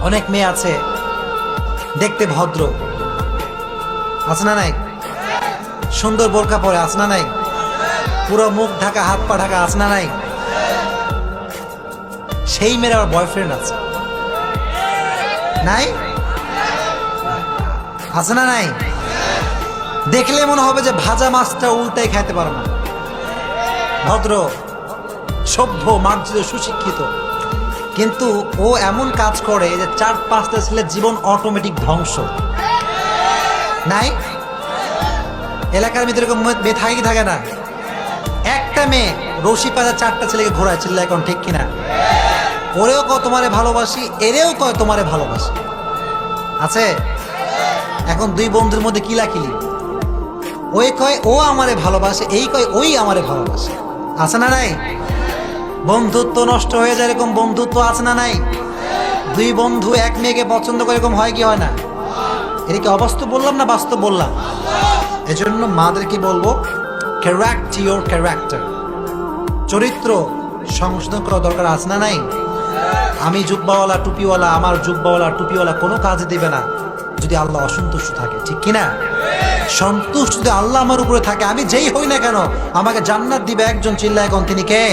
অনেক মেয়ে আছে দেখতে ভদ্র, আছে না নাই? সুন্দর বোরকা পরে, আছে না নাই? পুরো মুখ ঢাকা, হাত পা ঢাকা, আছে না নাই? সেই মেয়ের আমার বয়ফ্রেন্ড আছে, নাই? আছে না নাই? দেখলে মনে হবে যে ভাজা মাছটা উল্টাই খাইতে পারো না। ভদ্র, সভ্য, মার্জিত, সুশিক্ষিত, কিন্তু ও এমন কাজ করে যে 4-5টা ছেলের জীবন অটোমেটিক ধ্বংস। নাই? এলাকার ভিতরে এরকম মেয়ে থাকে কি থাকে না? একটা মেয়ে রশি পাতা 4টা ছেলেকে ঘোরায়, চিল্লা এখন ঠিক কিনা? ওরেও কয় তোমারে ভালোবাসি, এরেও কয় তোমারে ভালোবাসি। আছে? এখন দুই বন্ধুর মধ্যে কিলাকিলি, ওই কয় ও আমারে ভালোবাসে, এই কয় ওই আমারে ভালোবাসে। আছে না নাই? বন্ধুত্ব নষ্ট হয়ে যায়, এরকম বন্ধুত্ব আছে না নাই? দুই বন্ধু এক মেয়েকে পছন্দ করে, এরকম হয় কি হয় না? এটা কি অবাস্তব বললাম না বাস্তব বললাম? এজন্য মাদেরকে বলবো, ক্যারেক্ট ইওর ক্যারেক্টার, চরিত্র সংশোধন করা দরকার, আছে না নাই? আমি জুব্বাওয়ালা টুপিওয়ালা, আমার জুব্বাওয়ালা টুপিওয়ালা কোনো কাজে দেবে না যদি আল্লাহ অসন্তুষ্ট থাকে, ঠিক কিনা? সন্তুষ্ট যদি আল্লাহ আমার উপরে থাকে, আমি যেই হই না কেন আমাকে জান্নাত দিবে একজন, চিল্লায় এখন তিনি কে?